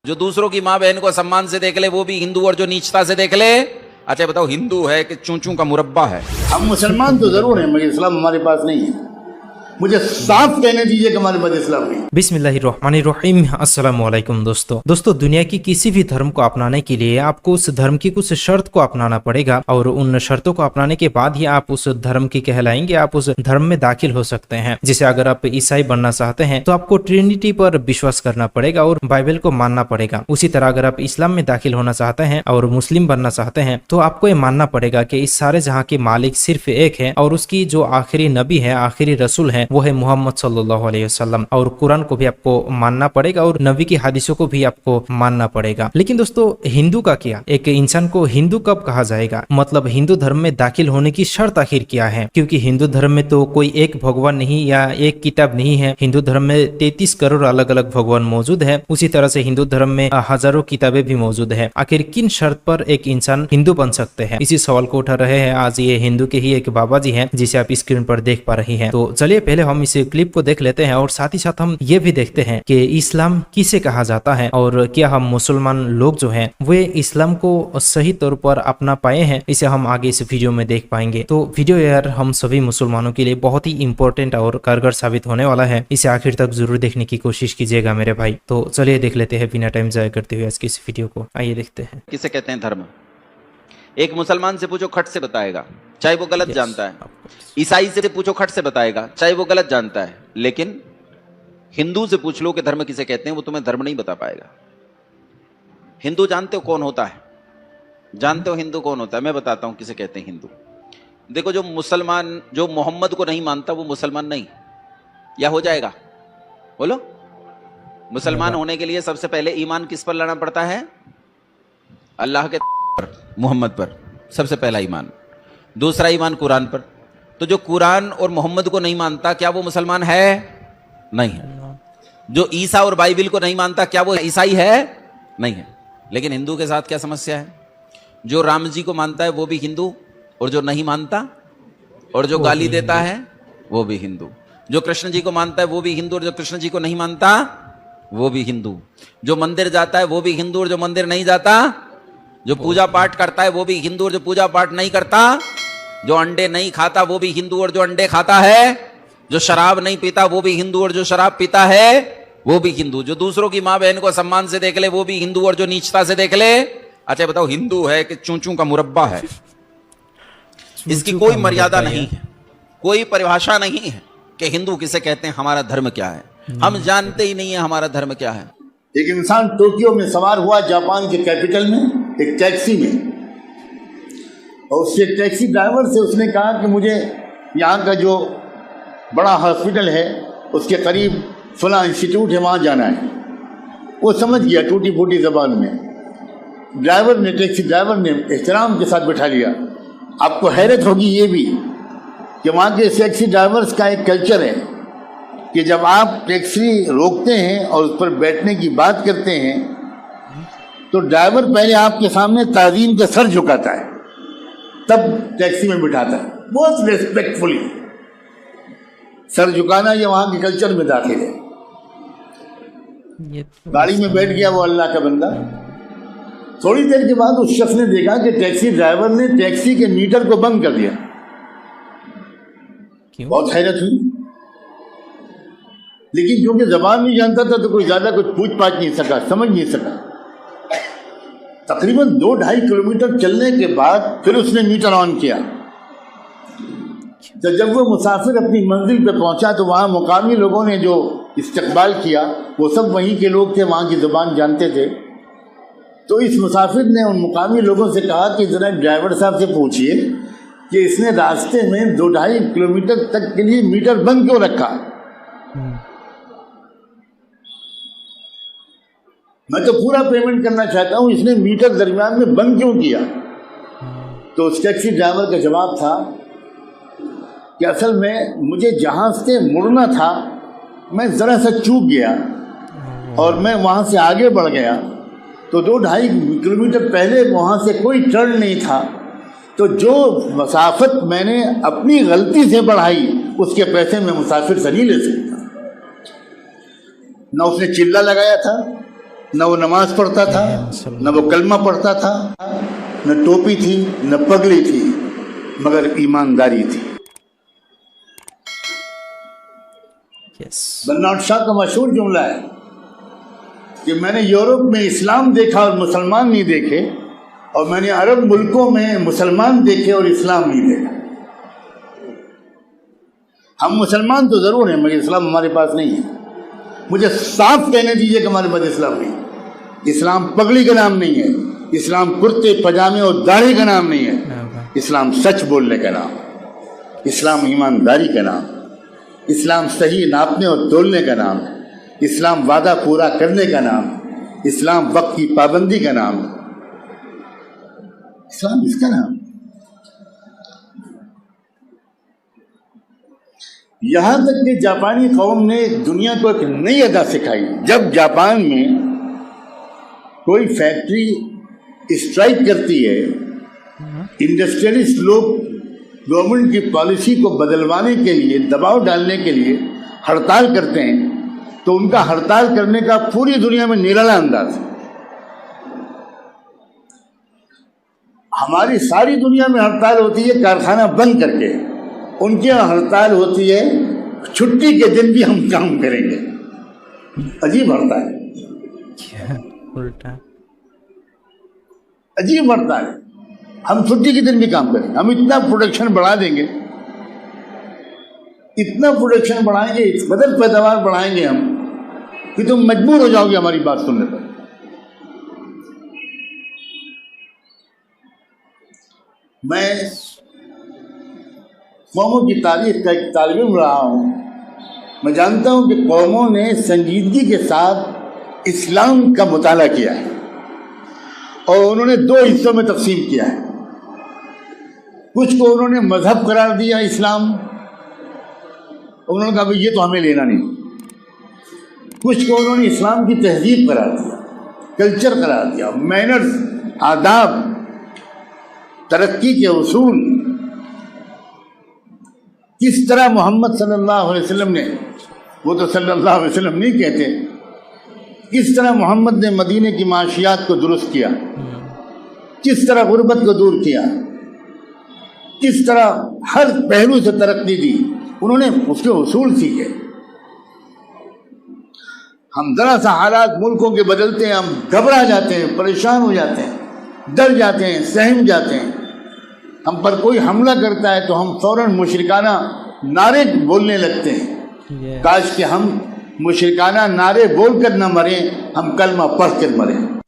जो दूसरों की माँ बहन को सम्मान से देख ले वो भी हिंदू, और जो नीचता से देख ले, अच्छा बताओ हिंदू है कि चूचू का मुरब्बा है? हम मुसलमान तो जरूर हैं मगर इस्लाम हमारे पास नहीं है। मुझे साफ कहने दीजिए कि हमारे पास इस्लाम नहीं। बिस्मिल्लाहिर्रहमानिर्रहीम। अस्सलाम वालेकुम दोस्तों दुनिया की किसी भी धर्म को अपनाने के लिए आपको उस धर्म की कुछ शर्त को अपनाना पड़ेगा, और उन शर्तों को अपनाने के बाद ही आप उस धर्म की कहलाएंगे, आप उस धर्म में दाखिल हो सकते हैं। जैसे अगर आप ईसाई बनना चाहते हैं तो आपको ट्रिनिटी पर विश्वास करना पड़ेगा और बाइबल को मानना पड़ेगा। उसी तरह अगर आप इस्लाम में दाखिल होना चाहते हैं और मुस्लिम बनना चाहते हैं तो आपको ये मानना पड़ेगा कि इस सारे जहाँ के मालिक सिर्फ एक है, और उसकी जो आखिरी नबी है, आखिरी रसूल है, वो है मोहम्मद सल्लल्लाहु अलैहि वसल्लम। और कुरान को भी आपको मानना पड़ेगा और नबी की हदीसों को भी आपको मानना पड़ेगा। लेकिन दोस्तों हिंदू का क्या? एक इंसान को हिंदू कब कहा जाएगा? मतलब हिंदू धर्म में दाखिल होने की शर्त आखिर क्या है? क्योंकि हिंदू धर्म में तो कोई एक भगवान नहीं या एक किताब नहीं है। हिंदू धर्म में 33 करोड़ अलग अलग भगवान मौजूद है। उसी तरह से हिंदू धर्म में हजारों किताबें भी मौजूद है। आखिर किन शर्त पर एक इंसान हिंदू बन सकते हैं? इसी सवाल को उठा रहे हैं आज ये हिंदू के ही एक बाबा जी हैं, जिसे आप स्क्रीन पर देख पा रही हैं। तो चलिए पहले हम इस क्लिप को देख लेते हैं और साथ ही साथ हम ये भी देखते हैं कि इस्लाम किसे कहा जाता है, और क्या हम मुसलमान लोग जो हैं वे इस्लाम को सही तौर पर अपना पाए हैं। इसे हम आगे इस वीडियो में देख पाएंगे। तो वीडियो यार हम सभी मुसलमानों के लिए बहुत ही इंपॉर्टेंट और कारगर साबित होने वाला है। इसे आखिर तक जरूर देखने की कोशिश कीजिएगा मेरे भाई। तो चलिए देख लेते हैं बिना टाइम जाया करते हुए आज की इस वीडियो को। आइए देखते हैं किसे कहते हैं धर्म। एक मुसलमान से पूछो खट से बताएगा, चाहे वो गलत जानता है। ईसाई से पूछो खट से बताएगा, चाहे वो गलत जानता है। लेकिन हिंदू से पूछ लो कि धर्म किसे कहते हैं, वो तुम्हें धर्म नहीं बता पाएगा। हिंदू जानते हो कौन होता है? जानते हो हिंदू कौन होता है? मैं बताता हूं किसे कहते हैं हिंदू। देखो, जो मुसलमान जो मोहम्मद को नहीं मानता वो मुसलमान नहीं। या हो जाएगा? बोलो। मुसलमान होने के लिए सबसे पहले ईमान किस पर लाना पड़ता है? अल्लाह के पर, मोहम्मद पर सबसे पहला ईमान। दूसरा ईमान कुरान पर। तो जो कुरान और मोहम्मद को नहीं मानता, क्या वो मुसलमान है? नहीं है। जो ईसा और बाइबिल को नहीं मानता, क्या वो ईसाई है? नहीं है। लेकिन हिंदू के साथ क्या समस्या है? जो राम जी को मानता है वो भी हिंदू, और जो नहीं मानता और जो गाली देता है वो भी हिंदू। जो कृष्ण जी को मानता है वो भी हिंदू, और जो कृष्ण जी को नहीं मानता वो भी हिंदू। जो मंदिर जाता है वो भी हिंदू, और जो मंदिर नहीं जाता, जो पूजा पाठ करता है वो भी हिंदू, और जो पूजा पाठ नहीं करता, जो अंडे नहीं खाता वो भी हिंदू, और जो अंडे खाता है, जो शराब नहीं पीता वो भी हिंदू, और जो शराब पीता है वो भी हिंदू। जो दूसरों की माँ बहन को सम्मान से देख ले वो भी हिंदू, और जो नीचता से देख ले, अच्छा बताओ हिंदू है कि चूचू का मुरब्बा है? इसकी कोई मर्यादा नहीं है, कोई परिभाषा नहीं है कि हिंदू किसे कहते हैं, हमारा धर्म क्या है। हम जानते ही नहीं है हमारा धर्म क्या है। एक इंसान टोक्यो में सवार हुआ, जापान के कैपिटल में, एक टैक्सी में, और उसके टैक्सी ड्राइवर से उसने कहा कि मुझे यहाँ का जो बड़ा हॉस्पिटल है उसके करीब फलां इंस्टीट्यूट है, वहाँ जाना है। वो समझ गया टूटी फूटी ज़बान में। टैक्सी ड्राइवर ने एहतराम के साथ बैठा लिया। आपको हैरत होगी ये भी कि वहाँ के टैक्सी ड्राइवर्स का एक कल्चर है कि जब आप टैक्सी रोकते हैं और उस पर बैठने की बात करते हैं तो ड्राइवर पहले आपके सामने ताज़ीम का सर झुकाता है, तब टैक्सी में बिठाता है, बहुत रेस्पेक्टफुली। सर झुकाना ये वहाँ के कल्चर में दाखिल है। गाड़ी में बैठ गया वो अल्लाह का बंदा। थोड़ी देर के बाद उस शख्स ने देखा कि टैक्सी ड्राइवर ने टैक्सी के मीटर को बंद कर दिया। बहुत हैरत हुई, लेकिन क्योंकि जबान नहीं जानता था तो कोई ज्यादा कुछ पूछ पाछ नहीं सका, समझ नहीं सका। तकरीबन 2-2.5 किलोमीटर चलने के बाद फिर उसने मीटर ऑन किया। तो जब वो मुसाफिर अपनी मंजिल पे पहुंचा तो वहाँ मुकामी लोगों ने जो इस्तकबाल किया वो सब वहीं के लोग थे, वहाँ की ज़ुबान जानते थे। तो इस मुसाफिर ने उन मुकामी लोगों से कहा कि ज़रा ड्राइवर साहब से पूछिए कि इसने रास्ते में 2-2.5 किलोमीटर तक के लिए मीटर बंद क्यों रखा। मैं तो पूरा पेमेंट करना चाहता हूँ, इसने मीटर दरमियान में बंद क्यों किया। तो उस टैक्सी ड्राइवर का जवाब था कि असल में मुझे जहाँ से मुड़ना था मैं ज़रा सा चूक गया और मैं वहाँ से आगे बढ़ गया, तो 2-2.5 किलोमीटर पहले वहाँ से कोई टर्न नहीं था, तो जो मसाफत मैंने अपनी गलती से बढ़ाई उसके पैसे मैं मुसाफिर से नहीं ले सकता। ना उसने चिल्ला लगाया था, न वो नमाज पढ़ता था, न वो कलमा पढ़ता था, न टोपी थी, न पगड़ी थी, मगर ईमानदारी थी। बर्नार्ड शॉ का मशहूर जुमला है कि मैंने यूरोप में इस्लाम देखा और मुसलमान नहीं देखे, और मैंने अरब मुल्कों में मुसलमान देखे और इस्लाम नहीं देखा। हम मुसलमान तो जरूर हैं, मगर इस्लाम हमारे पास नहीं है। मुझे साफ कहने दीजिए कि हमारे पास इस्लाम नहीं है। इस्लाम पगड़ी का नाम नहीं है, इस्लाम कुर्ते पजामे और दाढ़ी का नाम नहीं है। इस्लाम सच बोलने का नाम, इस्लाम ईमानदारी का नाम, इस्लाम सही नापने और तोलने का नाम, इस्लाम वादा पूरा करने का नाम, इस्लाम वक्त की पाबंदी का नाम, इस्लाम इसका नाम। यहां तक कि जापानी कौम ने दुनिया को एक नई अदा सिखाई। जब जापान में कोई फैक्ट्री स्ट्राइक करती है, इंडस्ट्रियलिस्ट लोग गवर्नमेंट की पॉलिसी को बदलवाने के लिए, दबाव डालने के लिए हड़ताल करते हैं, तो उनका हड़ताल करने का पूरी दुनिया में निराला अंदाज है। हमारी सारी दुनिया में हड़ताल होती है कारखाना बंद करके, उनके यहाँ हड़ताल होती है छुट्टी के दिन भी हम काम करेंगे। अजीब हड़ताल है, उल्टा अजीब हड़ताल है। हम छुट्टी के दिन भी काम करेंगे, हम इतना प्रोडक्शन बढ़ा देंगे, इतना प्रोडक्शन बढ़ाएंगे, इस कदर पैदावार बढ़ाएंगे हम कि तुम मजबूर हो जाओगे हमारी बात सुनने पर। मैं कौमों की तारीख का एक तालिब इल्म रहा हूँ। मैं जानता हूँ कि कौमों ने संजीदगी के साथ इस्लाम का मुताला किया है और उन्होंने दो हिस्सों में तकसीम किया है। कुछ को उन्होंने मजहब करार दिया इस्लाम, उन्होंने कहा ये तो हमें लेना नहीं। कुछ को उन्होंने इस्लाम की तहजीब करार दिया, कल्चर करार दिया, मैनर्स, आदाब, तरक्की के उसूल, किस तरह मोहम्मद सल्लल्लाहु अलैहि वसल्लम ने, वो तो सल्लल्लाहु अलैहि वसल्लम नहीं कहते, किस तरह मोहम्मद ने मदीने की माशियात को दुरुस्त किया, किस तरह गुर्बत को दूर किया, किस तरह हर पहलू से तरक्की दी, उन्होंने उसके उसूल सीखे। हम जरा सा हालात मुल्कों के बदलते हैं, हम घबरा जाते हैं, परेशान हो जाते हैं, डर जाते हैं, सहम जाते हैं। हम पर कोई हमला करता है तो हम फौरन मुशरिकाना नारे बोलने लगते हैं। काश कि हम मुशरिकाना नारे बोलकर न मरें, हम कलमा पढ़ कर मरें।